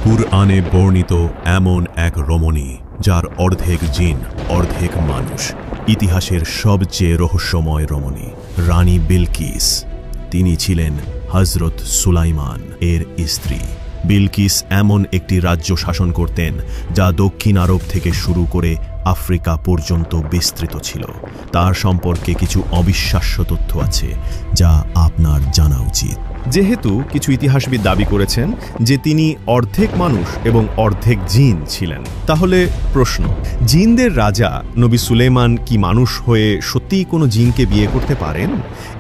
কুরআনে বর্ণিত এমন এক রমণী যার অর্ধেক জিন অর্ধেক মানুষ, ইতিহাসের সবচেয়ে রহস্যময় রমণী রানী বিলকিস। তিনি ছিলেন হযরত সুলাইমান এর স্ত্রী। বিলকিস এমন একটি রাজ্য শাসন করতেন যা দক্ষিণ আরব থেকে শুরু করে আফ্রিকা পর্যন্ত বিস্তৃত ছিল। তার সম্পর্কে কিছু অবিশ্বাস্য তথ্য আছে যা আপনার জানা উচিত। যেহেতু কিছু ইতিহাসবিদ দাবি করেছেন যে তিনি অর্ধেক মানুষ এবং অর্ধেক জিন ছিলেন, তাহলে প্রশ্ন, জিনদের রাজা নবী সুলাইমান কি মানুষ হয়ে সত্যিই কোনো জিনকে বিয়ে করতে পারেন?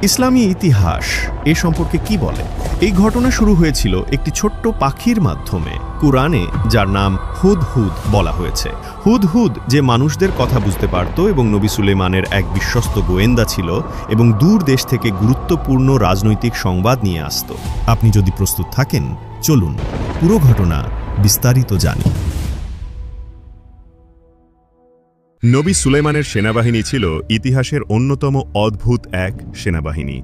ইসলামী ইতিহাস এ সম্পর্কে কি বলে? এই ঘটনা শুরু হয়েছিল একটি ছোট্ট পাখির মাধ্যমে, কুরআনে যার নাম হুদহুদ বলা হয়েছে। হুদহুদ যে মানুষদের কথা বুঝতে পারত এবং নবী সুলাইমানের এক বিশ্বস্ত গোয়েন্দা ছিল এবং দূর দেশ থেকে গুরুত্বপূর্ণ রাজনৈতিক সংবাদ নিয়ে আসত। আপনি যদি প্রস্তুত থাকেন, চলুন পুরো ঘটনা বিস্তারিত জানি। নবী সুলাইমানের সেনাবাহিনী ছিল ইতিহাসের অন্যতম অদ্ভুত এক সেনাবাহিনী।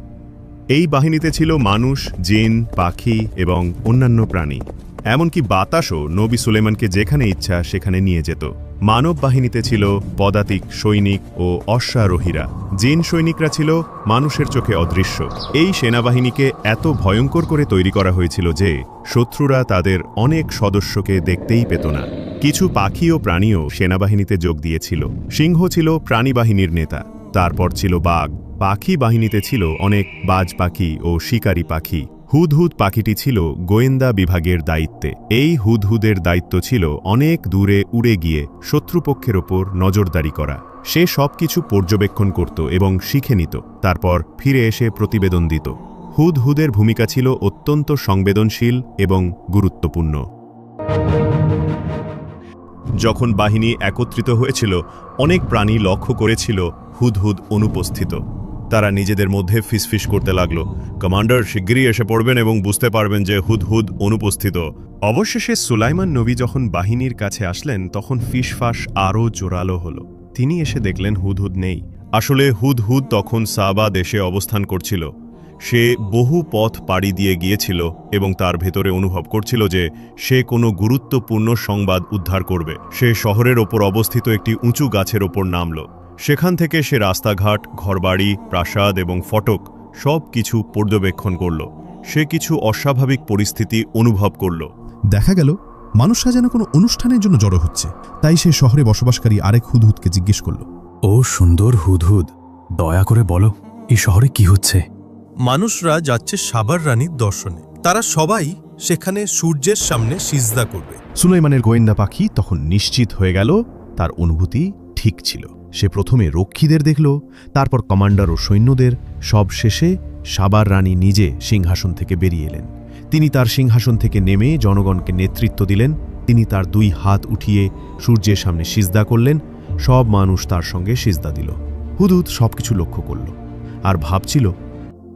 এই বাহিনীতে ছিল মানুষ, জিন, পাখি এবং অন্যান্য প্রাণী। এমনকি বাতাসও নবী সুলাইমানকে যেখানে ইচ্ছা সেখানে নিয়ে যেত। মানব বাহিনীতে ছিল পদাতিক সৈনিক ও অশ্বারোহীরা। জিন সৈনিকরা ছিল মানুষের চোখে অদৃশ্য। এই সেনাবাহিনীকে এত ভয়ঙ্কর করে তৈরি করা হয়েছিল যে শত্রুরা তাদের অনেক সদস্যকে দেখতেই পেত না। কিছু পাখি ও প্রাণীও সেনাবাহিনীতে যোগ দিয়েছিল। সিংহ ছিল প্রাণী বাহিনীর নেতা, তারপর ছিল বাঘ। পাখি বাহিনীতে ছিল অনেক বাজ পাখি ও শিকারী পাখি। হুদহুদ পাখিটি ছিল গোয়েন্দা বিভাগের দায়িত্বে। এই হুদহুদের দায়িত্ব ছিল অনেক দূরে উড়ে গিয়ে শত্রুপক্ষের ওপর নজরদারি করা। সে সবকিছু পর্যবেক্ষণ করত এবং শিখে নিত, তারপর ফিরে এসে প্রতিবেদন দিত। হুদহুদের ভূমিকা ছিল অত্যন্ত সংবেদনশীল এবং গুরুত্বপূর্ণ। যখন বাহিনী একত্রিত হয়েছিল, অনেক প্রাণী লক্ষ্য করেছিল হুদহুদ অনুপস্থিত। তারা নিজেদের মধ্যে ফিসফিস করতে লাগল, কমান্ডার শিগগিরই এসে পড়বেন এবং বুঝতে পারবেন যে হুদহুদ অনুপস্থিত। অবশেষে সুলাইমান নবী যখন বাহিনীর কাছে আসলেন, তখন ফিসফাস আরও জোরালো হল। তিনি এসে দেখলেন হুদহুদ নেই। আসলে হুদহুদ তখন সাবা দেশে অবস্থান করছিল। সে বহু পথ পাড়ি দিয়ে গিয়েছিল এবং তার ভেতরে অনুভব করছিল যে সে কোনো গুরুত্বপূর্ণ সংবাদ উদ্ধার করবে। সে শহরের ওপর অবস্থিত একটি উঁচু গাছের ওপর নামল। সেখান থেকে সে রাস্তাঘাট, ঘরবাড়ি, প্রাসাদ এবং ফটক সব কিছু পর্যবেক্ষণ করল। সে কিছু অস্বাভাবিক পরিস্থিতি অনুভব করল। দেখা গেল মানুষরা যেন কোনো অনুষ্ঠানের জন্য জড়ো হচ্ছে। তাই সে শহরে বসবাসকারী আরেক হুদহুদকে জিজ্ঞেস করল, ও সুন্দর হুদহুদ, দয়া করে বলো, এই শহরে কি হচ্ছে? মানুষরা যাচ্ছে সাবার রানীর দর্শনে। তারা সবাই সেখানে সূর্যের সামনে সিজদা করবে। সুলাইমানের গোয়েন্দা পাখি তখন নিশ্চিত হয়ে গেল তার অনুভূতি ঠিক ছিল। সে প্রথমে রক্ষীদের দেখল, তারপর কমান্ডার ও সৈন্যদের। সব শেষে সাবার রানী নিজে সিংহাসন থেকে বেরিয়ে এলেন। তিনি তার সিংহাসন থেকে নেমে জনগণকে নেতৃত্ব দিলেন। তিনি তার দুই হাত উঠিয়ে সূর্যের সামনে সিজদা করলেন। সব মানুষ তার সঙ্গে সিজদা দিল। হুদহুদ সবকিছু লক্ষ্য করল আর ভাবছিল,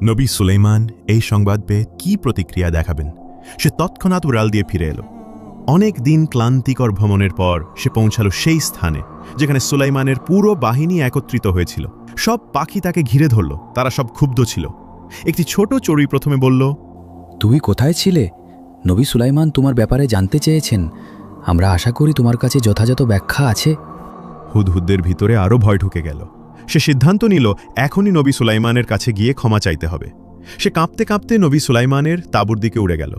নবী সুলাইমান এই সংবাদ পেয়ে কি প্রতিক্রিয়া দেখাবেন। সে তৎক্ষণাৎ উড়াল দিয়ে ফিরে এলো। অনেক দিন ক্লান্তিকর ভ্রমণের পর সে পৌঁছালো সেই স্থানে যেখানে সুলাইমানের পুরো বাহিনী একত্রিত হয়েছিল। সব পাখি তাকে ঘিরে ধরল। তারা সব ক্ষুব্ধ ছিল। একটি ছোট চড়ুই প্রথমে বলল, তুমি কোথায় ছিলে? নবী সুলাইমান তোমার ব্যাপারে জানতে চেয়েছেন। আমরা আশা করি তোমার কাছে যথাযথ ব্যাখ্যা আছে। হুদহুদের ভিতরে আরও ভয় ঢুকে গেল। সে সিদ্ধান্ত নিল এখনই নবী সুলাইমানের কাছে গিয়ে ক্ষমা চাইতে হবে। সে কাঁপতে কাঁপতে নবী সুলাইমানের তাঁবুর দিকে উড়ে গেল।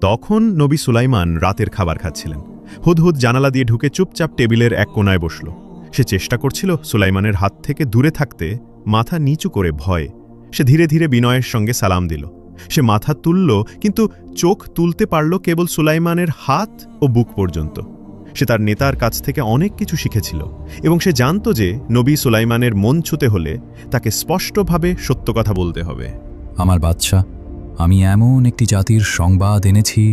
তখন নবী সুলাইমান রাতের খাবার খাচ্ছিলেন। হুদহুদ জানালা দিয়ে ঢুকে চুপচাপ টেবিলের এক কোণায় বসল। সে চেষ্টা করছিল সুলাইমানের হাত থেকে দূরে থাকতে, মাথা নিচু করে ভয়ে। সে ধীরে ধীরে বিনয়ের সঙ্গে সালাম দিল। সে মাথা তুলল, কিন্তু চোখ তুলতে পারল কেবল সুলাইমানের হাত ও বুক পর্যন্ত। সে তার নেতার কাছ থেকে অনেক কিছু শিখেছিল এবং সে জানত যে নবী সুলাইমানের মন ছুঁতে হলে তাকে স্পষ্টভাবে সত্য কথা বলতে হবে। আমার বাদশা, আমি এমন একটি জাতির সংবাদ এনেছি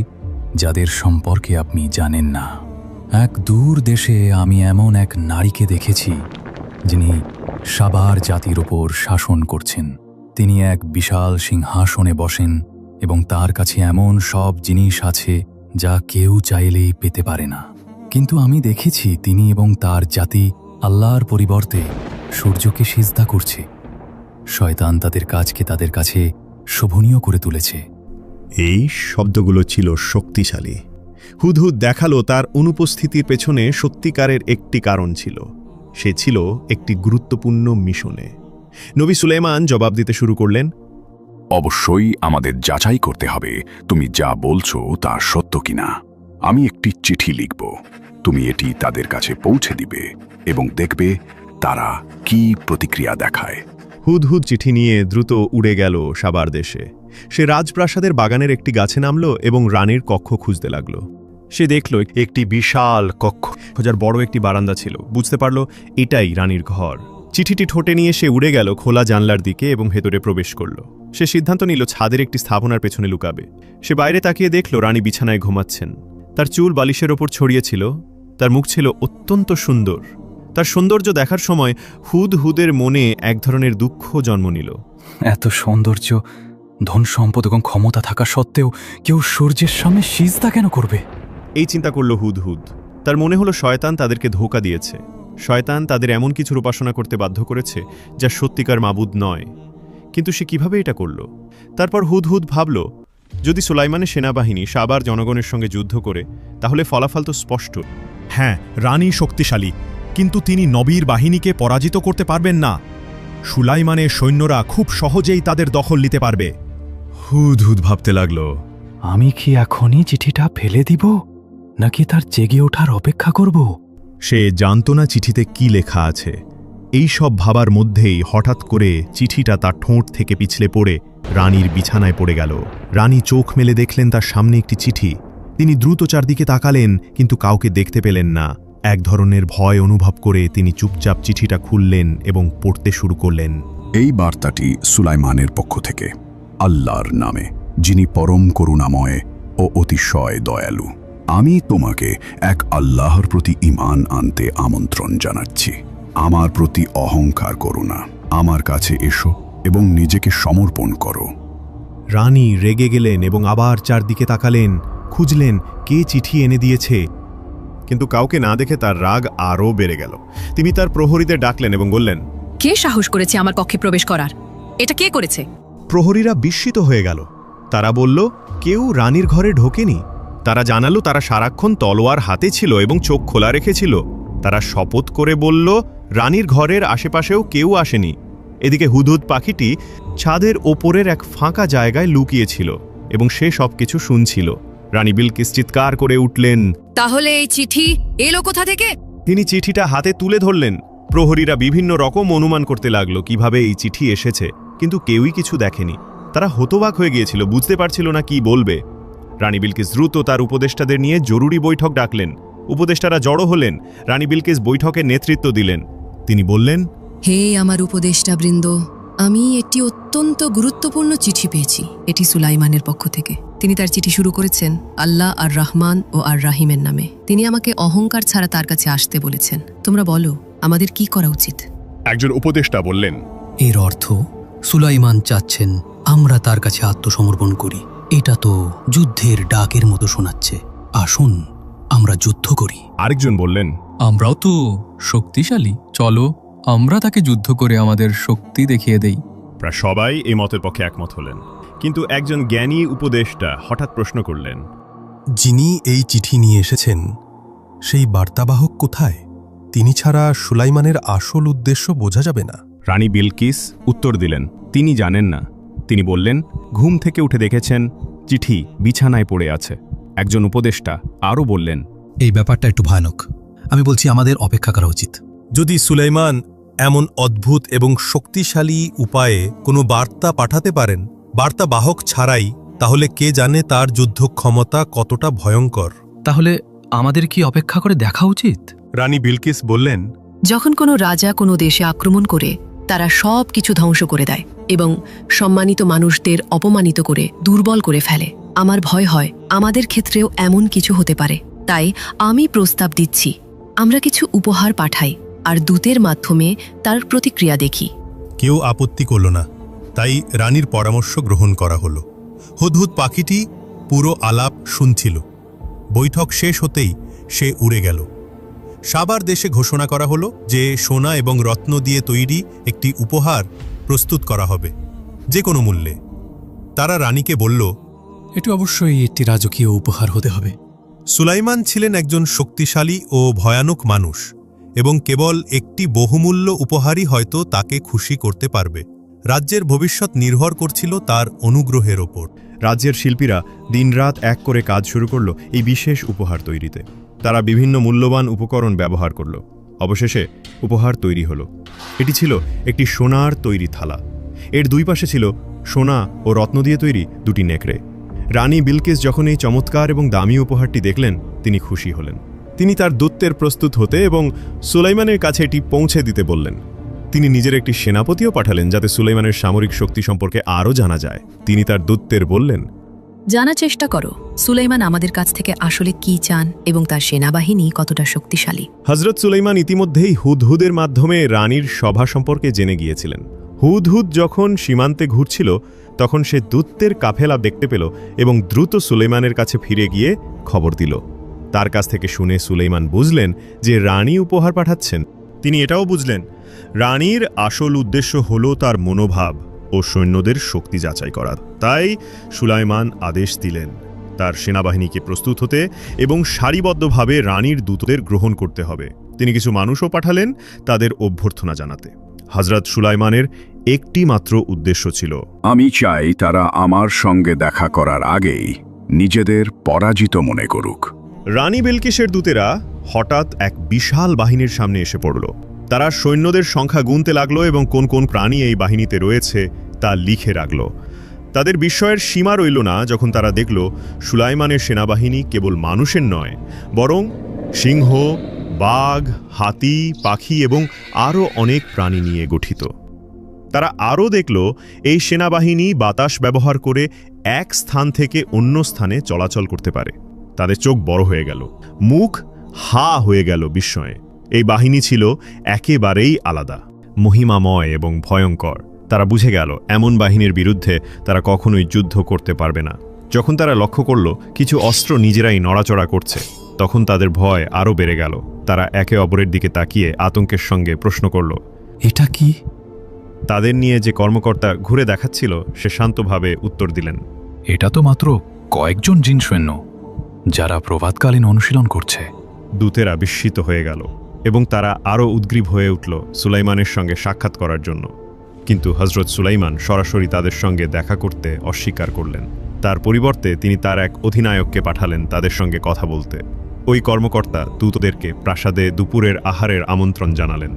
যাদের সম্পর্কে আপনি জানেন না। এক দূর দেশে আমি এমন এক নারীকে দেখেছি যিনি সাবার জাতির ওপর শাসন করছেন। তিনি এক বিশাল সিংহাসনে বসেন এবং তার কাছে এমন সব জিনিস আছে যা কেউ চাইলেই পেতে পারে না। কিন্তু আমি দেখেছি তিনি এবং তার জাতি আল্লাহর পরিবর্তে সূর্যকে সিজদা করছে। শয়তান তাদের কাজকে তাদের কাছে শোভনীয় করে তুলেছে। এই শব্দগুলো ছিল শক্তিশালী। হুদহুদ দেখালো তার অনুপস্থিতির পেছনে সত্যিকারের একটি কারণ ছিল। সে ছিল একটি গুরুত্বপূর্ণ মিশনে। নবী সুলাইমান জবাব দিতে শুরু করলেন, অবশ্যই আমাদের যাচাই করতে হবে তুমি যা বলছো তা সত্য কিনা। আমি একটি চিঠি লিখব, তুমি এটি তাদের কাছে পৌঁছে দিবে এবং দেখবে তারা কি প্রতিক্রিয়া দেখায়। হুদহুদ চিঠি নিয়ে দ্রুত উড়ে গেল সাবার দেশে। সে রাজপ্রাসাদের বাগানের একটি গাছে নামল এবং রানীর কক্ষ খুঁজতে লাগল। সে দেখল একটি বিশাল কক্ষ, যার বড় একটি বারান্দা ছিল। বুঝতে পারল এটাই রানীর ঘর। চিঠিটি ঠোঁটে নিয়ে সে উড়ে গেল খোলা জানলার দিকে এবং ভেতরে প্রবেশ করল। সে সিদ্ধান্ত নিল ছাদের একটি স্থাপনার পেছনে লুকাবে। সে বাইরে তাকিয়ে দেখল রানী বিছানায় ঘুমাচ্ছেন। তার চুল বালিশের ওপর ছড়িয়েছিল। তার মুখ ছিল অত্যন্ত সুন্দর। তার সৌন্দর্য দেখার সময় হুদহুদের মনে এক ধরনের দুঃখ জন্ম নিল। এত সৌন্দর্য, ধন সম্পদ এবং ক্ষমতা থাকা সত্ত্বেও কেউ সূর্যের সামনে সিজদা কেন করবে? এই চিন্তা করল হুদহুদ। তার মনে হলো শয়তান তাদেরকে ধোঁকা দিয়েছে। শয়তান তাদের এমন কিছুর উপাসনা করতে বাধ্য করেছে যা সত্যিকার মাবুদ নয়। কিন্তু সে কিভাবে এটা করল? তারপর হুদহুদ ভাবল, যদি সুলাইমানের সেনাবাহিনী সাবার জনগণের সঙ্গে যুদ্ধ করে, তাহলে ফলাফল তো স্পষ্ট। হ্যাঁ, রানী শক্তিশালী, কিন্তু তিনি নবীর বাহিনীকে পরাজিত করতে পারবেন না। সুলাইমানের সৈন্যরা খুব সহজেই তাদের দখল নিতে পারবে। হুদহুদ ভাবতে লাগল, আমি কি এখনই চিঠিটা ফেলে দিব, নাকি তার জেগে ওঠার অপেক্ষা করব? সে জানত না চিঠিতে কি লেখা আছে। এই সব ভাবার মধ্যেই হঠাৎ করে চিঠিটা তার ঠোঁট থেকে পিছলে পড়ে রানীর বিছানায় পড়ে গেল। রানী চোখ মেলে দেখলেন তার সামনে একটি চিঠি। তিনি দ্রুত চারদিকে তাকালেন, কিন্তু কাউকে দেখতে পেলেন না। এক ধরনের ভয় অনুভব করে তিনি চুপচাপ চিঠিটা খুললেন এবং পড়তে শুরু করলেন। এই বার্তাটি সুলাইমানের পক্ষ থেকে, আল্লাহর নামে, যিনি পরম করুণাময় ও অতিশয় দয়ালু। আমি তোমাকে এক আল্লাহর প্রতি ঈমান আনতে আমন্ত্রণ জানাচ্ছি। আমার প্রতি অহংকার করো না। আমার কাছে এসো এবং নিজেকে সমর্পণ করো। রানী রেগে গেলেন এবং আবার চারদিকে তাকালেন, খুঁজলেন কে চিঠি এনে দিয়েছে। কিন্তু কাউকে না দেখে তার রাগ আরও বেড়ে গেল। তিনি তার প্রহরীদের ডাকলেন এবং বললেন, কে সাহস করেছে আমার কক্ষে প্রবেশ করার? এটা কে করেছে? প্রহরীরা বিস্মিত হয়ে গেল। তারা বলল, কেউ রানীর ঘরে ঢোকেনি। তারা জানালো তারা সারাক্ষণ তলোয়ার হাতে ছিল এবং চোখ খোলা রেখেছিল। তারা শপথ করে বলল, রানীর ঘরের আশেপাশেও কেউ আসেনি। এদিকে হুদহুদ পাখিটি ছাদের ওপরের এক ফাঁকা জায়গায় লুকিয়েছিল এবং সে সবকিছু শুনছিল। রানী বিলকিস চিৎকার করে উঠলেন, তাহলে এই চিঠি এলো কোথা থেকে? তিনি চিঠিটা হাতে তুলে ধরলেন। প্রহরীরা বিভিন্ন রকম অনুমান করতে লাগলো কিভাবে এই চিঠি এসেছে, কিন্তু কেউই কিছু দেখেনি। তারা হতবাক হয়ে গিয়েছিল, বুঝতে পারছিল না কি বলবে। রানী বিলকিস দ্রুত তার উপদেষ্টাদের নিয়ে জরুরি বৈঠক ডাকলেন। উপদেষ্টারা জড়ো হলেন। রানী বিলকিস বৈঠকের নেতৃত্ব দিলেন। তিনি বললেন, হে আমার উপদেষ্টা বৃন্দ, আমি একটি অত্যন্ত গুরুত্বপূর্ণ চিঠি পেয়েছি। এটি সুলাইমানের পক্ষ থেকে। তিনি তার চিঠি শুরু করেছেন আল্লাহ আর রহমান ও আর রাহিমের নামে। তিনি আমাকে অহংকার ছাড়া তার কাছে আসতে বলেছেন। তোমরা বলো, আমাদের কি করা উচিত? একজন উপদেষ্টা বললেন, এর অর্থ সুলাইমান চাচ্ছেন আমরা তার কাছে আত্মসমর্পণ করি। এটা তো যুদ্ধের ডাকের মতো শোনাচ্ছে। আসুন আমরা যুদ্ধ করি। আরেকজন বললেন, আমরাও তো শক্তিশালী, চলো আমরা তাকে যুদ্ধ করে আমাদের শক্তি দেখিয়ে দেই। প্রায় সবাই এই মতের পক্ষে একমত হলেন। কিন্তু একজন জ্ঞানী উপদেষ্টা হঠাৎ প্রশ্ন করলেন, যিনি এই চিঠি নিয়ে এসেছেন সেই বার্তাবাহক কোথায়? তিনি ছাড়া সুলাইমানের আসল উদ্দেশ্য বোঝা যাবে না। রানী বিলকিস উত্তর দিলেন, তিনি জানেন না। তিনি বললেন, ঘুম থেকে উঠে দেখেছেন চিঠি বিছানায় পড়ে আছে। একজন উপদেষ্টা আরও বললেন, এই ব্যাপারটা একটু ভয়ানক। আমি বলছি আমাদের অপেক্ষা করা উচিত। যদি সুলাইমান এমন অদ্ভুত এবং শক্তিশালী উপায়ে কোনো বার্তা পাঠাতে পারেন বার্তাবাহক ছাড়াই, তাহলে কে জানে তার যুদ্ধ ক্ষমতা কতটা ভয়ঙ্কর। তাহলে আমাদের কি অপেক্ষা করে দেখা উচিত? রানী বিলকিস বললেন, যখন কোনো রাজা কোনো দেশে আক্রমণ করে তারা সব কিছু ধ্বংস করে দেয় এবং সম্মানিত মানুষদের অপমানিত করে দুর্বল করে ফেলে। আমার ভয় হয় আমাদের ক্ষেত্রেও এমন কিছু হতে পারে। তাই আমি প্রস্তাব দিচ্ছি, আমরা কিছু উপহার পাঠাই আর দূতের মাধ্যমে তার প্রতিক্রিয়া দেখি। কেউ আপত্তি করল না, তাই রানীর পরামর্শ গ্রহণ করা হলো। হুদহুদ পাখিটি পুরো আলাপ শুনছিল। বৈঠক শেষ হতেই সে উড়ে গেল। সাবার দেশে ঘোষণা করা হলো যে সোনা এবং রত্ন দিয়ে তৈরি একটি উপহার প্রস্তুত করা হবে, যে কোনো মূল্যে। তারা রানীকে বলল, এটি অবশ্যই একটি রাজকীয় উপহার হতে হবে। সুলাইমান ছিলেন একজন শক্তিশালী ও ভয়ানক মানুষ এবং কেবল একটি বহুমূল্য উপহারই হয়তো তাকে খুশি করতে পারবে। রাজ্যের ভবিষ্যৎ নির্ভর করছিল তার অনুগ্রহের ওপর। রাজ্যের শিল্পীরা দিনরাত এক করে কাজ শুরু করল এই বিশেষ উপহার তৈরিতে। তারা বিভিন্ন মূল্যবান উপকরণ ব্যবহার করল। অবশেষে উপহার তৈরি হলো। এটি ছিল একটি সোনার তৈরি থালা। এর দুই পাশে ছিল সোনা ও রত্ন দিয়ে তৈরি দুটি নেকড়ে। রানী বিলকিস যখন এই চমৎকার এবং দামি উপহারটি দেখলেন, তিনি খুশি হলেন। তিনি তার দূতের প্রস্তুত হতে এবং সুলাইমানের কাছে এটি পৌঁছে দিতে বললেন। তিনি নিজের একটি সেনাপতিও পাঠালেন যাতে সুলাইমানের সামরিক শক্তি সম্পর্কে আরও জানা যায়। তিনি তার দূতদের বললেন, জানার চেষ্টা করো সুলাইমান আমাদের কাছ থেকে আসলে কি চান এবং তার সেনাবাহিনী কতটা শক্তিশালী। হযরত সুলাইমান ইতিমধ্যেই হুদহুদের মাধ্যমে রানীর সভা সম্পর্কে জেনে গিয়েছিলেন। হুদহুদ যখন সীমান্তে ঘুরছিল তখন সে দূতদের কাফেলা দেখতে পেল এবং দ্রুত সুলাইমানের কাছে ফিরে গিয়ে খবর দিল। তার কাছ থেকে শুনে সুলাইমান বুঝলেন যে রানী উপহার পাঠাচ্ছেন। তিনি এটাও বুঝলেন রানীর আসল উদ্দেশ্য হল তার মনোভাব ও সৈন্যদের শক্তি যাচাই করা। তাই সুলাইমান আদেশ দিলেন তার সেনাবাহিনীকে প্রস্তুত হতে এবং সারিবদ্ধভাবে রানীর দূতদের গ্রহণ করতে হবে। তিনি কিছু মানুষও পাঠালেন তাদের অভ্যর্থনা জানাতে। হযরত সুলাইমানের একটি মাত্র উদ্দেশ্য ছিল, আমি চাই তারা আমার সঙ্গে দেখা করার আগেই নিজেদের পরাজিত মনে করুক। রানী বিলকিসের দূতেরা হঠাৎ এক বিশাল বাহিনীর সামনে এসে পড়ল। তারা সৈন্যদের সংখ্যা গুনতে লাগলো এবং কোন কোন প্রাণী এই বাহিনীতে রয়েছে তা লিখে রাখল। তাদের বিস্ময়ের সীমা রইল না যখন তারা দেখল সুলাইমানের সেনাবাহিনী কেবল মানুষের নয়, বরং সিংহ, বাঘ, হাতি, পাখি এবং আরও অনেক প্রাণী নিয়ে গঠিত। তারা আরও দেখল এই সেনাবাহিনী বাতাস ব্যবহার করে এক স্থান থেকে অন্য স্থানে চলাচল করতে পারে। তাদের চোখ বড় হয়ে গেল, মুখ হা হয়ে গেল বিস্ময়ে। এই বাহিনী ছিল একেবারেই আলাদা, মহিমাময় এবং ভয়ঙ্কর। তারা বুঝে গেল এমন বাহিনীর বিরুদ্ধে তারা কখনোই যুদ্ধ করতে পারবে না। যখন তারা লক্ষ্য করল কিছু অস্ত্র নিজেরাই নড়াচড়া করছে, তখন তাদের ভয় আরও বেড়ে গেল। তারা একে অপরের দিকে তাকিয়ে আতঙ্কের সঙ্গে প্রশ্ন করল, এটা কি? তাদের নিয়ে যে কর্মকর্তা ঘুরে দেখাচ্ছিল সে শান্তভাবে উত্তর দিলেন, এটা তো মাত্র কয়েকজন জিন সৈন্য যারা প্রভাতকালীন অনুশীলন করছে। দূতেরা বিস্মিত হয়ে গেল এবং তারা আরও উদ্গ্রীব হয়ে উঠল সুলাইমানের সঙ্গে সাক্ষাৎ করার জন্য। কিন্তু হযরত সুলাইমান সরাসরি তাদের সঙ্গে দেখা করতে অস্বীকার করলেন। তার পরিবর্তে তিনি তার এক অধিনায়ককে পাঠালেন তাদের সঙ্গে কথা বলতে। ওই কর্মকর্তা দূতদেরকে প্রাসাদে দুপুরের আহারের আমন্ত্রণ জানালেন।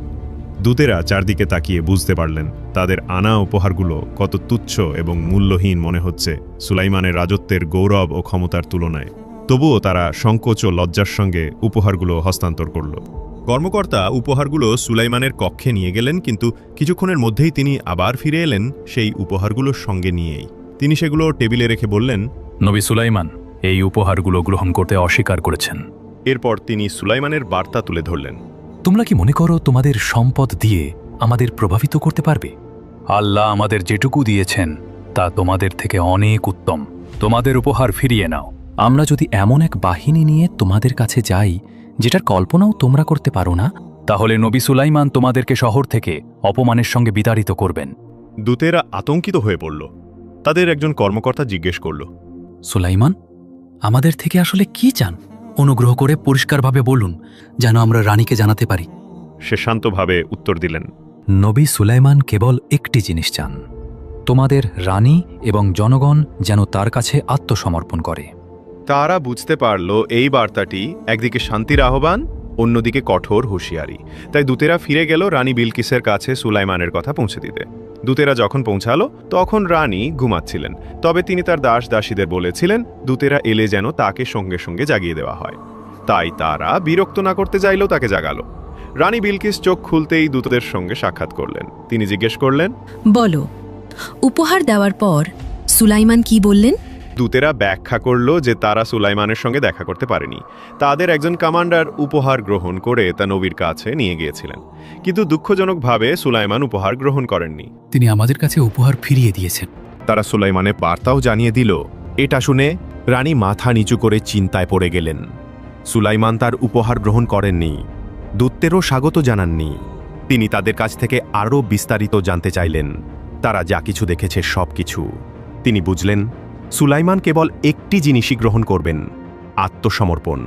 দূতেরা চারদিকে তাকিয়ে বুঝতে পারলেন তাদের আনা উপহারগুলো কত তুচ্ছ এবং মূল্যহীন মনে হচ্ছে সুলাইমানের রাজত্বের গৌরব ও ক্ষমতার তুলনায়। তবুও তারা সংকোচ ও লজ্জার সঙ্গে উপহারগুলো হস্তান্তর করল। কর্মকর্তা উপহারগুলো সুলাইমানের কক্ষে নিয়ে গেলেন, কিন্তু কিছুক্ষণের মধ্যেই তিনি আবার ফিরে এলেন সেই উপহারগুলোর সঙ্গে নিয়েই। তিনি সেগুলো টেবিলে রেখে বললেন, নবী সুলাইমান এই উপহারগুলো গ্রহণ করতে অস্বীকার করেছেন। এরপর তিনি সুলাইমানের বার্তা তুলে ধরলেন, তোমরা কি মনে করো তোমাদের সম্পদ দিয়ে আমাদের প্রভাবিত করতে পারবে? আল্লাহ আমাদের যেটুকু দিয়েছেন তা তোমাদের থেকে অনেক উত্তম। তোমাদের উপহার ফিরিয়ে নাও। আমরা যদি এমন এক বাহিনী নিয়ে তোমাদের কাছে যাই যেটার কল্পনাও তোমরা করতে পারো না, তাহলে নবী সুলাইমান তোমাদেরকে শহর থেকে অপমানের সঙ্গে বিতাড়িত করবেন। দূতেরা আতঙ্কিত হয়ে পড়ল। তাদের একজন কর্মকর্তা জিজ্ঞেস করল, সুলাইমান আমাদের থেকে আসলে কি চান? অনুগ্রহ করে পরিষ্কারভাবে বলুন যেন আমরা রানীকে জানাতে পারি। সে শান্তভাবে উত্তর দিলেন, নবী সুলাইমান কেবল একটি জিনিস চান, তোমাদের রানী এবং জনগণ যেন তার কাছে আত্মসমর্পণ করে। তারা বুঝতে পারল এই বার্তাটি একদিকে শান্তির আহ্বান, অন্যদিকে কঠোর হুঁশিয়ারি। তাই দূতেরা ফিরে গেল রানী বিলকিসের কাছে সুলাইমানের কথা পৌঁছে দিতে। দূতেরা যখন পৌঁছালো তখন রানী ঘুমাচ্ছিলেন, তবে তিনি তার দাস দাসীদের বলেছিলেন দূতেরা এলে যেন তাকে সঙ্গে সঙ্গে জাগিয়ে দেওয়া হয়। তাই তারা বিরক্ত না করতে চাইলেও তাকে জাগালো। রানী বিলকিস চোখ খুলতেই দূতদের সঙ্গে সাক্ষাৎ করলেন। তিনি জিজ্ঞেস করলেন, বলো, উপহার দেওয়ার পর সুলাইমান কি বললেন? দূতেরা ব্যাখ্যা করল যে তারা সুলাইমানের সঙ্গে দেখা করতে পারেনি। তাদের একজন কমান্ডার উপহার গ্রহণ করে তা নবীর কাছে নিয়ে গিয়েছিলেন, কিন্তু দুঃখজনকভাবে সুলাইমান উপহার গ্রহণ করেননি। তিনি আমাদের কাছে উপহার ফিরিয়ে দিয়েছেন। তারা সুলাইমানের বার্তাও জানিয়ে দিল। এটা শুনে রানী মাথা নিচু করে চিন্তায় পড়ে গেলেন। সুলাইমান তার উপহার গ্রহণ করেননি, দূতদেরও স্বাগত জানাননি। তিনি তাদের কাছ থেকে আরও বিস্তারিত জানতে চাইলেন, তারা যা কিছু দেখেছে সব কিছু। তিনি বুঝলেন সুলাইমান কেবল একটি জিনিসই গ্রহণ করবেন, আত্মসমর্পণ।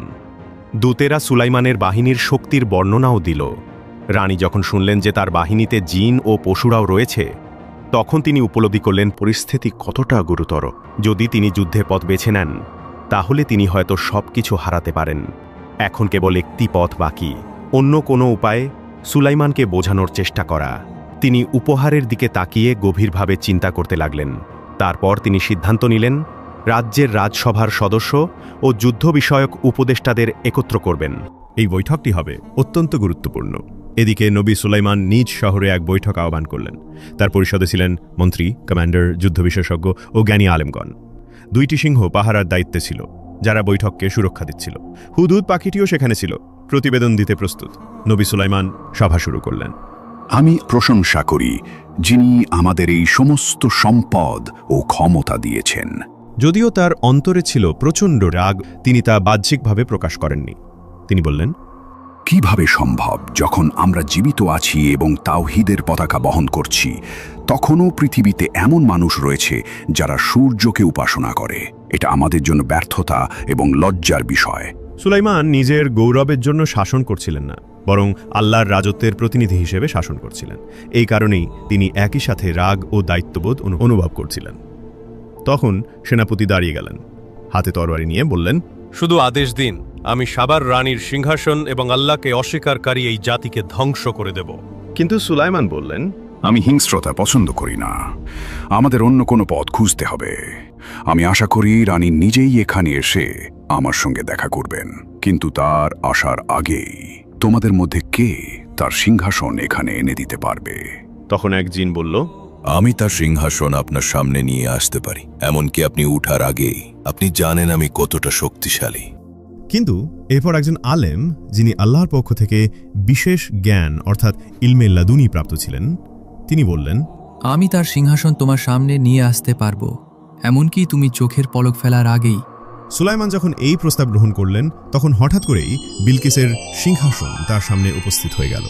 দূতেরা সুলাইমানের বাহিনীর শক্তির বর্ণনাও দিল। রানী যখন শুনলেন যে তার বাহিনীতে জিন ও পশুরাও রয়েছে, তখন তিনি উপলব্ধি করলেন পরিস্থিতি কতটা গুরুতর। যদি তিনি যুদ্ধে পথ বেছে নেন, তাহলে তিনি হয়তো সবকিছু হারাতে পারেন। এখন কেবল একটি পথ বাকি, অন্য কোনো উপায়ে সুলাইমানকে বোঝানোর চেষ্টা করা। তিনি উপহারের দিকে তাকিয়ে গভীরভাবে চিন্তা করতে লাগলেন। তারপর তিনি সিদ্ধান্ত নিলেন রাজ্যের রাজসভার সদস্য ও যুদ্ধ বিষয়ক উপদেষ্টাদের একত্র করবেন। এই বৈঠকটি হবে অত্যন্ত গুরুত্বপূর্ণ। এদিকে নবী সুলাইমান নিজ শহরে এক বৈঠক আহ্বান করলেন। তার পরিষদে ছিলেন মন্ত্রী, কমান্ডার, যুদ্ধ বিশেষজ্ঞ ও জ্ঞানী আলেমগণ। 2টি সিংহ পাহারার দায়িত্বে ছিল, যারা বৈঠককে সুরক্ষা দিচ্ছিল। হুদহুদ পাখিটিও সেখানে ছিল, প্রতিবেদন দিতে প্রস্তুত। নবী সুলাইমান সভা শুরু করলেন। আমি প্রশংসা করি যিনি আমাদের এই সমস্ত সম্পদ ও ক্ষমতা দিয়েছেন। যদিও তার অন্তরে ছিল প্রচণ্ড রাগ, তিনি তা বাহ্যিকভাবে প্রকাশ করেননি। তিনি বললেন, কিভাবে সম্ভব যখন আমরা জীবিত আছি এবং তাওহীদের পতাকা বহন করছি, তখনও পৃথিবীতে এমন মানুষ রয়েছে যারা সূর্যকে উপাসনা করে? এটা আমাদের জন্য ব্যর্থতা এবং লজ্জার বিষয়। সুলাইমান নিজের গৌরবের জন্য শাসন করছিলেন না, বরং আল্লাহর রাজত্বের প্রতিনিধি হিসেবে শাসন করছিলেন। এই কারণেই তিনি একই সাথে রাগ ও দায়িত্ববোধ অনুভব করছিলেন। তখন সেনাপতি দাঁড়িয়ে গেলেন, হাতে তরবারি নিয়ে বললেন, শুধু আদেশ দিন, আমি সাবার রানীর সিংহাসন এবং আল্লাহকে অস্বীকারী এই জাতিকে ধ্বংস করে দেব। কিন্তু সুলাইমান বললেন, আমি হিংস্রতা পছন্দ করি না, আমাদের অন্য কোনো পথ খুঁজতে হবে। আমি আশা করি রানী নিজেই এখানে এসে আমার সঙ্গে দেখা করবেন, কিন্তু তার আসার আগেই তোমাদের মধ্যে কে তার সিংহাসন এখানে এনে দিতে পারবে? তখন এক জিন বলল, আমি তার সিংহাসন আপনার সামনে নিয়ে আসতে পারি, এমনকি আপনি উঠার আগেই। আপনি জানেন আমি কতটা শক্তিশালী। কিন্তু এরপর একজন আলেম, যিনি আল্লাহর পক্ষ থেকে বিশেষ জ্ঞান অর্থাৎ ইলমে লাদুনি প্রাপ্ত ছিলেন, তিনি বললেন, আমি তার সিংহাসন তোমার সামনে নিয়ে আসতে পারবো, এমনকি তুমি চোখের পলক ফেলার আগেই। সুলাইমান যখন এই প্রস্তাব গ্রহণ করলেন, তখন হঠাৎ করেই বিলকিসের সিংহাসন তার সামনে উপস্থিত হয়ে গেল।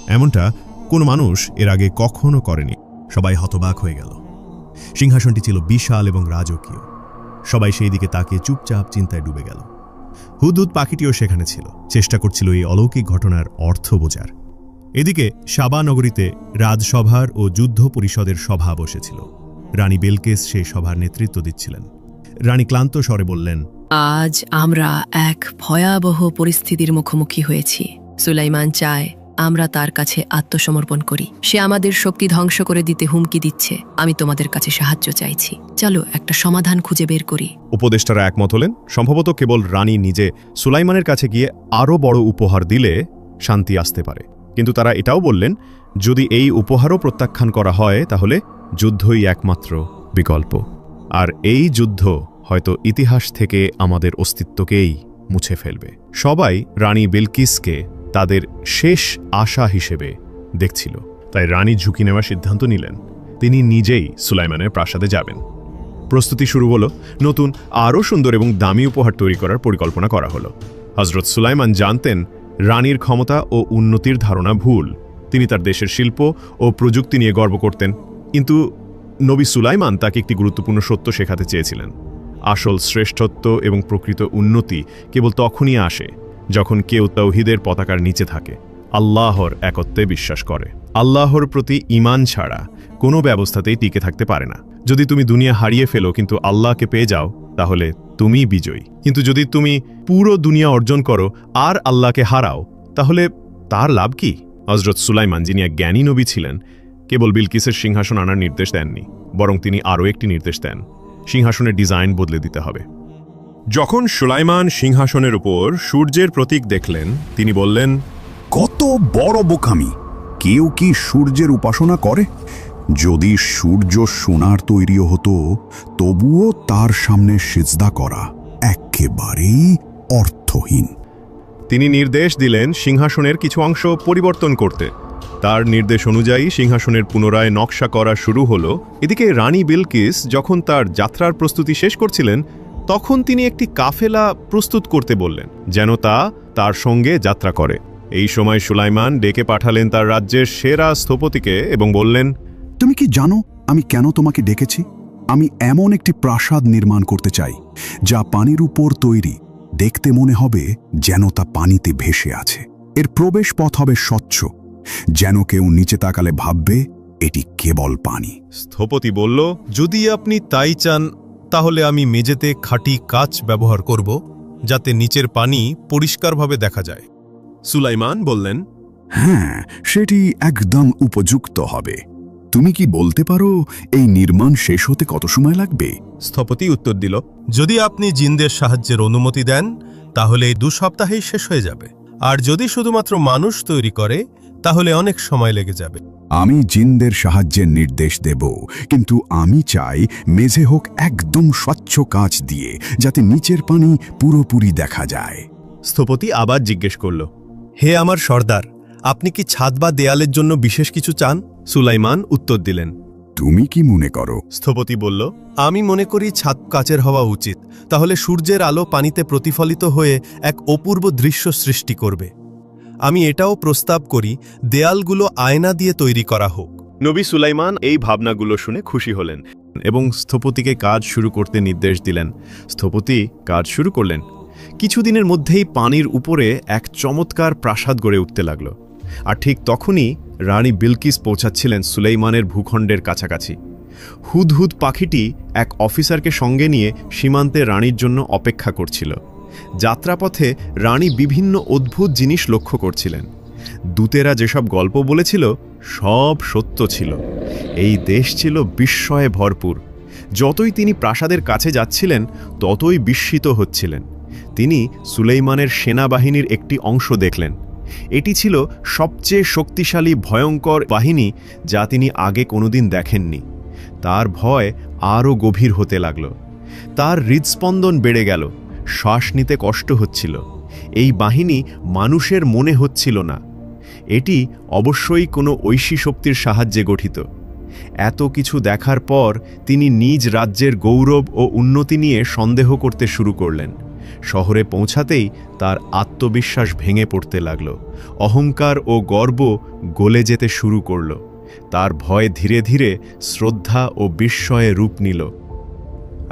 এমনটা কোনো মানুষ এর আগে কখনো করেনি। সবাই হতবাক হয়ে গেল। সিংহাসনটি ছিল বিশাল এবং রাজকীয়। সবাই সেই দিকে তাকিয়ে চুপচাপ চিন্তায় ডুবে গেল। হুদহুদ পাখিটিও সেখানে ছিল, চেষ্টা করছিল এই অলৌকিক ঘটনার অর্থ বোঝার। এদিকে সাবা নগরীতে রাজসভার ও যুদ্ধ পরিষদের সভা বসেছিল। রানী বিলকিস সেই সভার নেতৃত্ব দিচ্ছিলেন। রানী ক্লান্ত স্বরে বললেন, আজ আমরা এক ভয়াবহ পরিস্থিতির মুখোমুখি হয়েছি। সুলাইমান চায় আমরা তার কাছে আত্মসমর্পণ করি। সে আমাদের শক্তি ধ্বংস করে দিতে হুমকি দিচ্ছে। আমি তোমাদের কাছে সাহায্য চাইছি, চলো একটা সমাধান খুঁজে বের করি। উপদেষ্টারা একমত হলেন। সম্ভবত কেবল রানী নিজে সুলাইমানের কাছে গিয়ে আরও বড় উপহার দিলে শান্তি আসতে পারে। কিন্তু তারা এটাও বললেন, যদি এই উপহারও প্রত্যাখ্যান করা হয়, তাহলে যুদ্ধই একমাত্র বিকল্প। আর এই যুদ্ধ হয়তো ইতিহাস থেকে আমাদের অস্তিত্বকেই মুছে ফেলবে। সবাই রানী বিলকিসকে তাদের শেষ আশা হিসেবে দেখছিল। তাই রানী ঝুঁকি নেওয়ার সিদ্ধান্ত নিলেন। তিনি নিজেই সুলাইমানের প্রাসাদে যাবেন। প্রস্তুতি শুরু হলো। নতুন আরও সুন্দর এবং দামি উপহার তৈরি করার পরিকল্পনা করা হলো। হজরত সুলাইমান জানতেন রানীর ক্ষমতা ও উন্নতির ধারণা ভুল। তিনি তার দেশের শিল্প ও প্রযুক্তি নিয়ে গর্ব করতেন। কিন্তু নবী সুলাইমান তাকে একটি গুরুত্বপূর্ণ সত্য শেখাতে চেয়েছিলেন। আসল শ্রেষ্ঠত্ব এবং প্রকৃত উন্নতি কেবল তখনই আসে যখন কেউ তাওহীদের পতাকার নিচে থাকে, আল্লাহর একত্বে বিশ্বাস করে। আল্লাহর প্রতি ঈমান ছাড়া কোনো ব্যবস্থাতেই টিকে থাকতে পারে না। যদি তুমি দুনিয়া হারিয়ে ফেলো কিন্তু আল্লাহকে পেয়ে যাও, তাহলে তুমি বিজয়ী। কিন্তু যদি তুমি পুরো দুনিয়া অর্জন করো আর আল্লাহকে হারাও, তাহলে তার লাভ কি? হযরত সুলাইমান, যিনি এক জ্ঞানী নবী ছিলেন, কেবল বিলকিসের সিংহাসন আনার নির্দেশ দেননি, বরং তিনি আরও একটি নির্দেশ দেন, সিংহাসনের ডিজাইন বদলে দিতে হবে। যখন সুলাইমান সিংহাসনের উপর সূর্যের প্রতীক দেখলেন, তিনি বললেন, কত বড় বোকামি! কেউ কি সূর্যের উপাসনা করে? যদি সূর্য সোনার তৈরিও হতো, তবুও তার সামনে সিজদা করা একেবারেই অর্থহীন। তিনি নির্দেশ দিলেন সিংহাসনের কিছু অংশ পরিবর্তন করতে। তার নির্দেশ অনুযায়ী সিংহাসনের পুনরায় নকশা করা শুরু হলো। এদিকে রানী বিলকিস যখন তার যাত্রার প্রস্তুতি শেষ করছিলেন, তখন তিনি একটি কাফেলা প্রস্তুত করতে বললেন, যেন তা তার সঙ্গে যাত্রা করে। এই সময় সুলাইমান ডেকে পাঠালেন তার রাজ্যের সেরা স্থপতিকে এবং বললেন, তুমি কি জানো আমি কেন তোমাকে ডেকেছি? আমি এমন একটি প্রাসাদ নির্মাণ করতে চাই যা পানির উপর তৈরি, দেখতে মনে হবে যেন তা পানিতে ভেসে আছে। এর প্রবেশ পথ হবে স্বচ্ছ, যেন কেউ নিচে তাকালে ভাববে এটি কেবল পানি। স্থপতি বলল, যদি আপনি তাই চান তাহলে আমি মেঝেতে খাঁটি কাচ ব্যবহার করব, যাতে নিচের পানি পরিষ্কারভাবে দেখা যায়। সুলাইমান বললেন, হ্যাঁ, সেটি একদম উপযুক্ত হবে। তুমি কি বলতে পারো এই নির্মাণ শেষ হতে কত সময় লাগবে? স্থপতি উত্তর দিল, যদি আপনি জিনদের সাহায্যের অনুমতি দেন তাহলে 2 সপ্তাহেই শেষ হয়ে যাবে, আর যদি শুধুমাত্র মানুষ তৈরি করে তাহলে অনেক সময় লেগে যাবে। আমি জিনদের সাহায্যের নির্দেশ দেব, কিন্তু আমি চাই মেঝে হোক একদম স্বচ্ছ কাঁচ দিয়ে, যাতে নিচের পানি পুরোপুরি দেখা যায়। স্থপতি আবার জিজ্ঞেস করল, হে আমার সর্দার, আপনি কি ছাদ বা দেয়ালের জন্য বিশেষ কিছু চান? সুলাইমান উত্তর দিলেন, তুমি কি মনে করো? স্থপতি বলল, আমি মনে করি ছাদ কাচের হওয়া উচিত, তাহলে সূর্যের আলো পানিতে প্রতিফলিত হয়ে এক অপূর্ব দৃশ্য সৃষ্টি করবে। আমি এটাও প্রস্তাব করি দেয়ালগুলো আয়না দিয়ে তৈরি করা হোক। নবী সুলাইমান এই ভাবনাগুলো শুনে খুশি হলেন এবং স্থপতিকে কাজ শুরু করতে নির্দেশ দিলেন। স্থপতি কাজ শুরু করলেন। কিছুদিনের মধ্যেই পানির উপরে এক চমৎকার প্রাসাদ গড়ে উঠতে লাগল। আর ঠিক তখনই রানী বিলকিস পৌঁছাচ্ছিলেন সুলাইমানের ভূখণ্ডের কাছাকাছি। হুদহুদ পাখিটি এক অফিসারকে সঙ্গে নিয়ে সীমান্তে রানীর জন্য অপেক্ষা করছিল। যাত্রাপথে রানী বিভিন্ন অদ্ভুত জিনিস লক্ষ্য করছিলেন। দূতেরা যেসব গল্প বলেছিল সব সত্য ছিল। এই দেশ ছিল বিস্ময়ে ভরপুর। যতই তিনি প্রাসাদের কাছে যাচ্ছিলেন ততই বিস্মিত হচ্ছিলেন। তিনি সুলাইমানের সেনাবাহিনীর একটি অংশ দেখলেন। এটি ছিল সবচেয়ে শক্তিশালী ভয়ঙ্কর বাহিনী যা তিনি আগে কোনোদিন দেখেননি। তার ভয় আরও গভীর হতে লাগল। তার হৃদস্পন্দন বেড়ে গেল, শ্বাস নিতে কষ্ট হচ্ছিল। এই বাহিনী মানুষের মনে হচ্ছিল না। এটি অবশ্যই কোনো ঐশী শক্তির সাহায্যে গঠিত। এত কিছু দেখার পর তিনি নিজ রাজ্যের গৌরব ও উন্নতি নিয়ে সন্দেহ করতে শুরু করলেন। শহরে পৌঁছাতেই তার আত্মবিশ্বাস ভেঙে পড়তে লাগল। অহংকার ও গর্ব গলে যেতে শুরু করল। তার ভয় ধীরে ধীরে শ্রদ্ধা ও বিস্ময়ে রূপ নিল।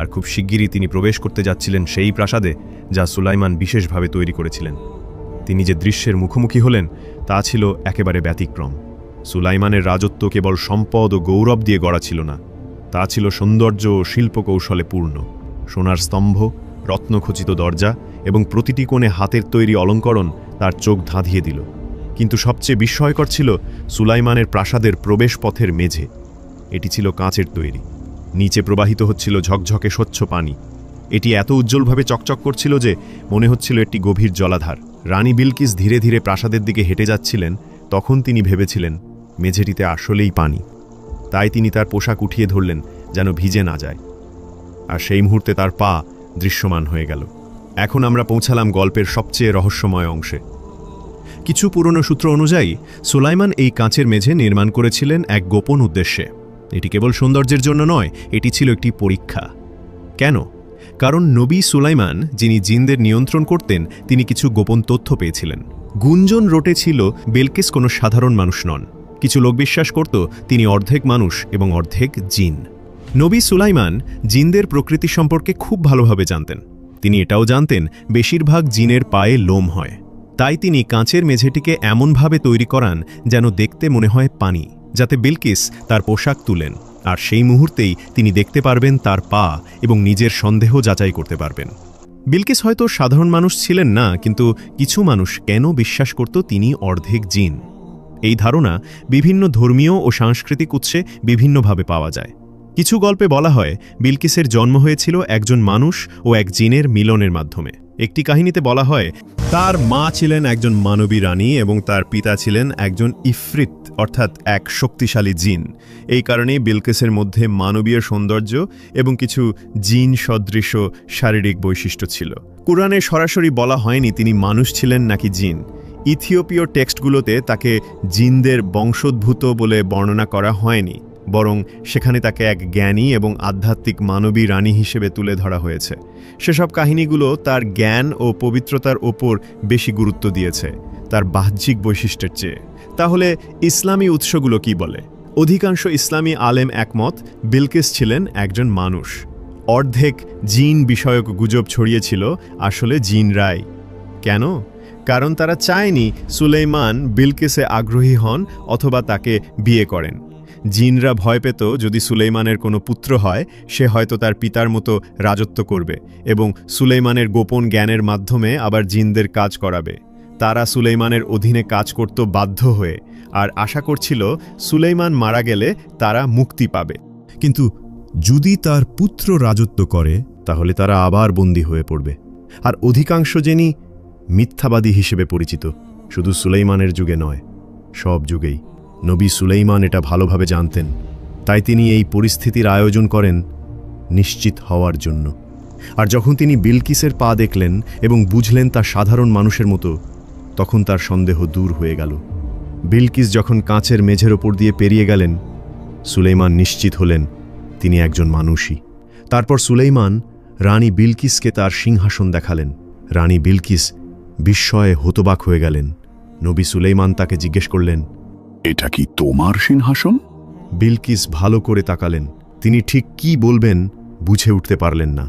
আর খুব শিগগিরই তিনি প্রবেশ করতে যাচ্ছিলেন সেই প্রাসাদে যা সুলাইমান বিশেষভাবে তৈরি করেছিলেন। তিনি যে দৃশ্যের মুখোমুখি হলেন তা ছিল একেবারে ব্যতিক্রম। সুলাইমানের রাজত্ব কেবল সম্পদ ও গৌরব দিয়ে গড়া ছিল না, তা ছিল সৌন্দর্য ও শিল্পকৌশলে পূর্ণ। সোনার স্তম্ভ, রত্নখচিত দরজা এবং প্রতিটি কোণে হাতের তৈরি অলঙ্করণ তার চোখ ধাঁধিয়ে দিল। কিন্তু সবচেয়ে বিস্ময়কর ছিল সুলাইমানের প্রাসাদের প্রবেশ পথের মেঝে। এটি ছিল কাঁচের তৈরি। নিচে প্রবাহিত হচ্ছিল ঝকঝকে স্বচ্ছ পানি। এটি এত উজ্জ্বলভাবে চকচক করছিল যে মনে হচ্ছিল একটি গভীর জলাধার। রানী বিলকিস ধীরে ধীরে প্রাসাদের দিকে হেঁটে যাচ্ছিলেন। তখন তিনি ভেবেছিলেন মেঝেটিতে আসলেই পানি। তাই তিনি তার পোশাক উঠিয়ে ধরলেন যেন ভিজে না যায়। আর সেই মুহূর্তে তার পা দৃশ্যমান হয়ে গেল। এখন আমরা পৌঁছালাম গল্পের সবচেয়ে রহস্যময় অংশে। কিছু পুরনো সূত্র অনুযায়ী সুলাইমান এই কাঁচের মেঝে নির্মাণ করেছিলেন এক গোপন উদ্দেশ্যে। এটি কেবল সৌন্দর্যের জন্য নয়, এটি ছিল একটি পরীক্ষা। কেন? কারণ নবী সুলাইমান, যিনি জিনদের নিয়ন্ত্রণ করতেন, তিনি কিছু গোপন তথ্য পেয়েছিলেন। গুঞ্জন রটেছিল বিলকিস কোনো সাধারণ মানুষ নন। কিছু লোক বিশ্বাস করত তিনি অর্ধেক মানুষ এবং অর্ধেক জিন। নবী সুলাইমান জিনদের প্রকৃতি সম্পর্কে খুব ভালোভাবে জানতেন। তিনি এটাও জানতেন বেশিরভাগ জিনের পায়ে লোম হয়। তাই তিনি কাঁচের মেঝেটিকে এমনভাবে তৈরি করান যেন দেখতে মনে হয় পানি, যাতে বিলকিস তার পোশাক তুলেন। আর সেই মুহূর্তেই তিনি দেখতে পারবেন তার পা এবং নিজের সন্দেহ যাচাই করতে পারবেন। বিলকিস হয়তো সাধারণ মানুষ ছিলেন না, কিন্তু কিছু মানুষ কেন বিশ্বাস করত তিনি অর্ধেক জিন? এই ধারণা বিভিন্ন ধর্মীয় ও সাংস্কৃতিক উৎসে বিভিন্নভাবে পাওয়া যায়। কিছু গল্পে বলা হয় বিলকিসের জন্ম হয়েছিল একজন মানুষ ও এক জিনের মিলনের মাধ্যমে। একটি কাহিনীতে বলা হয় তার মা ছিলেন একজন মানবী রানী এবং তার পিতা ছিলেন একজন ইফরিত, অর্থাৎ এক শক্তিশালী জিন। এই কারণেই বিলকিসের মধ্যে মানবীয় সৌন্দর্য এবং কিছু জিন সদৃশ শারীরিক বৈশিষ্ট্য ছিল। কুরআনে সরাসরি বলা হয়নি তিনি মানুষ ছিলেন নাকি জিন। ইথিওপীয় টেক্সটগুলোতে তাকে জিনদের বংশোদ্ভূত বলে বর্ণনা করা হয়নি, বরং সেখানে তাকে এক জ্ঞানী এবং আধ্যাত্মিক মানবী রানী হিসেবে তুলে ধরা হয়েছে। সেসব কাহিনীগুলো তার জ্ঞান ও পবিত্রতার ওপর বেশি গুরুত্ব দিয়েছে তার বাহ্যিক বৈশিষ্ট্যের চেয়ে। তাহলে ইসলামী উৎসগুলো কি বলে? অধিকাংশ ইসলামী আলেম একমত বিলকিস ছিলেন একজন মানুষ। অর্ধেক জিন বিষয়ক গুজব ছড়িয়েছিল আসলে জিনরাই। কেন? কারণ তারা চায়নি সুলাইমান বিলকিসে আগ্রহী হন অথবা তাকে বিয়ে করেন। জিনরা ভয় পেত যদি সুলাইমানের কোনো পুত্র হয় সে হয়তো তার পিতার মতো রাজত্ব করবে এবং সুলাইমানের গোপন জ্ঞানের মাধ্যমে আবার জিনদের কাজ করাবে। তারা সুলাইমানের অধীনে কাজ করত বাধ্য হয়ে, আর আশা করছিল সুলাইমান মারা গেলে তারা মুক্তি পাবে। কিন্তু যদি তার পুত্র রাজত্ব করে তাহলে তারা আবার বন্দী হয়ে পড়বে। আর অধিকাংশ জিনই মিথ্যাবাদী হিসেবে পরিচিত, শুধু সুলাইমানের যুগে নয়, সব যুগেই। নবী সুলাইমান এটা ভালোভাবে জানতেন, তাই তিনি এই পরিস্থিতির আয়োজন করেন নিশ্চিত হওয়ার জন্য। আর যখন তিনি বিলকিসের পা দেখলেন এবং বুঝলেন তা সাধারণ মানুষের মতো, তখন তার সন্দেহ দূর হয়ে গেল। বিলকিস যখন কাঁচের মেঝের ওপর দিয়ে পেরিয়ে গেলেন, সুলাইমান নিশ্চিত হলেন তিনি একজন মানুষই। তারপর সুলাইমান রানী বিলকিসকে তার সিংহাসন দেখালেন। রানী বিলকিস বিস্ময়ে হতবাক হয়ে গেলেন। নবী সুলাইমান তাকে জিজ্ঞেস করলেন, এটা কি তোমার সিংহাসন? বিলকিস ভালো করে তাকালেন। তিনি ঠিক কি বলবেন বুঝে উঠতে পারলেন না।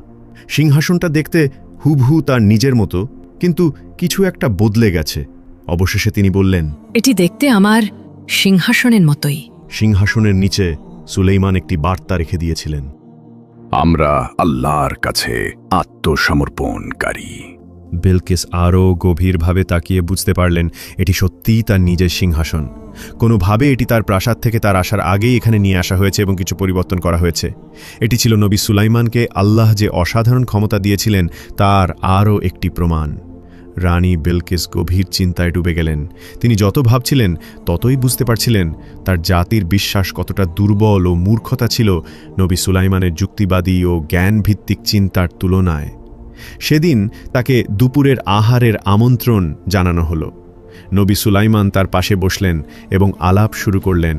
সিংহাসনটা দেখতে হুবহু তার নিজের মতো, কিন্তু কিছু একটা বদলে গেছে। অবশেষে তিনি বললেন, এটি দেখতে আমার সিংহাসনের মতোই। সিংহাসনের নিচে সুলাইমান একটি বার্তা রেখে দিয়েছিলেন, আমরা আল্লাহর কাছে আত্মসমর্পণকারী। বিলকিস আরও গভীরভাবে তাকিয়ে বুঝতে পারলেন এটি সত্যিই তার নিজের সিংহাসন। কোনোভাবে এটি তার প্রাসাদ থেকে তার আসার আগেই এখানে নিয়ে আসা হয়েছে এবং কিছু পরিবর্তন করা হয়েছে। এটি ছিল নবী সুলাইমানকে আল্লাহ যে অসাধারণ ক্ষমতা দিয়েছিলেন তার আরও একটি প্রমাণ। রানী বিলকিস গভীর চিন্তায় ডুবে গেলেন। তিনি যত ভাবছিলেন ততই বুঝতে পারছিলেন তার জাতির বিশ্বাস কতটা দুর্বল ও মূর্খতা ছিল নবী সুলাইমানের যুক্তিবাদী ও জ্ঞানভিত্তিক চিন্তার তুলনায়। সেদিন তাকে দুপুরের আহারের আমন্ত্রণ জানানো হলো। নবী সুলাইমান তার পাশে বসলেন এবং আলাপ শুরু করলেন।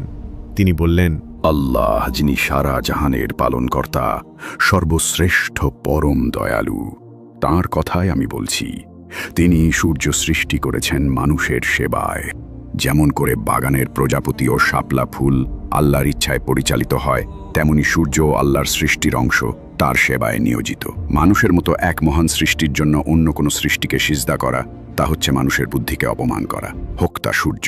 তিনি বললেন, আল্লাহ যিনি সারা জাহানের পালনকর্তা, সর্বশ্রেষ্ঠ পরম দয়ালু, তাঁর কথাই আমি বলছি। তিনি সূর্য সৃষ্টি করেছেন মানুষের সেবায়। যেমন করে বাগানের প্রজাপতি ও শাপলা ফুল আল্লাহর ইচ্ছায় পরিচালিত হয়, তেমনি সূর্য আল্লাহর সৃষ্টির অংশ, তার সেবায় নিয়োজিত। মানুষের মতো এক মহান সৃষ্টির জন্য অন্য কোনো সৃষ্টিকে সিজদা করা, তা হচ্ছে মানুষের বুদ্ধিকে অপমান করা, হোক তা সূর্য।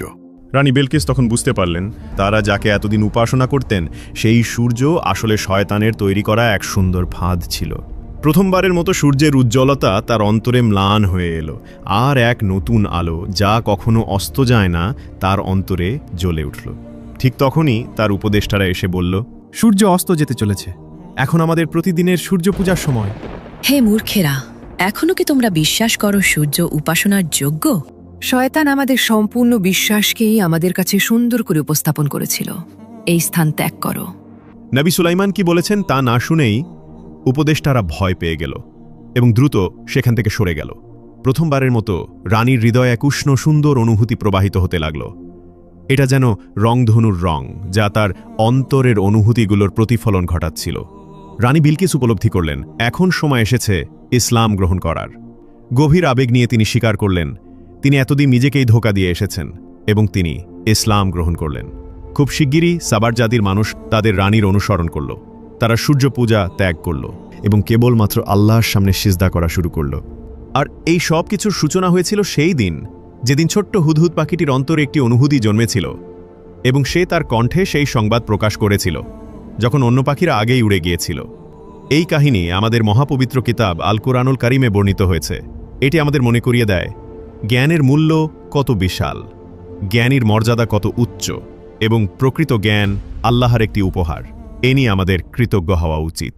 রানী বিলকিস তখন বুঝতে পারলেন তারা যাকে এতদিন উপাসনা করতেন সেই সূর্য আসলে শয়তানের তৈরি করা এক সুন্দর ফাঁদ ছিল। প্রথমবারের মতো সূর্যের উজ্জ্বলতা তার অন্তরে ম্লান হয়ে এলো, আর এক নতুন আলো যা কখনো অস্ত যায় না তার অন্তরে জ্বলে উঠল। ঠিক তখনই তার উপদেষ্টারা এসে বলল, সূর্য অস্ত যেতে চলেছে, এখন আমাদের প্রতিদিনের সূর্য পূজার সময়। হে মূর্খেরা, এখনো কি তোমরা বিশ্বাস করো সূর্য উপাসনার যোগ্য? শয়তান আমাদের সম্পূর্ণ বিশ্বাসকেই আমাদের কাছে সুন্দর করে উপস্থাপন করেছিল। এই স্থান ত্যাগ করো। নবী সুলাইমান কি বলেছেন তা না শুনেই উপদেষ্টারা ভয় পেয়ে গেল এবং দ্রুত সেখান থেকে সরে গেল। প্রথমবারের মতো রানীর হৃদয়ে এক উষ্ণ সুন্দর অনুভূতি প্রবাহিত হতে লাগল। এটা যেন রংধনুর রং, যা তার অন্তরের অনুভূতিগুলোর প্রতিফলন ঘটাচ্ছিল। রানী বিলকিস উপলব্ধি করলেন এখন সময় এসেছে ইসলাম গ্রহণ করার। গভীর আবেগ নিয়ে তিনি স্বীকার করলেন তিনি এতদিন নিজেকেই ধোঁকা দিয়ে এসেছেন এবং তিনি ইসলাম গ্রহণ করলেন। খুব শিগগিরই সাবার জাতির মানুষ তাদের রানীর অনুসরণ করল। তারা সূর্য পূজা ত্যাগ করল এবং কেবলমাত্র আল্লাহর সামনে সিজদা করা শুরু করল। আর এই সব কিছুর সূচনা হয়েছিল সেই দিন যেদিন ছোট্ট হুদহুদ পাখিটির অন্তরে একটি অনুভূতি জন্মেছিল এবং সে তার কণ্ঠে সেই সংবাদ প্রকাশ করেছিল যখন অন্য পাখিরা আগেই উড়ে গিয়েছিল। এই কাহিনী আমাদের মহাপবিত্র কিতাব আল কুরআনুল কারীমে বর্ণিত হয়েছে। এটি আমাদের মনে করিয়ে দেয় জ্ঞানের মূল্য কত বিশাল, জ্ঞানীর মর্যাদা কত উচ্চ এবং প্রকৃত জ্ঞান আল্লাহর একটি উপহার। এ নিয়ে আমাদের কৃতজ্ঞ হওয়া উচিত।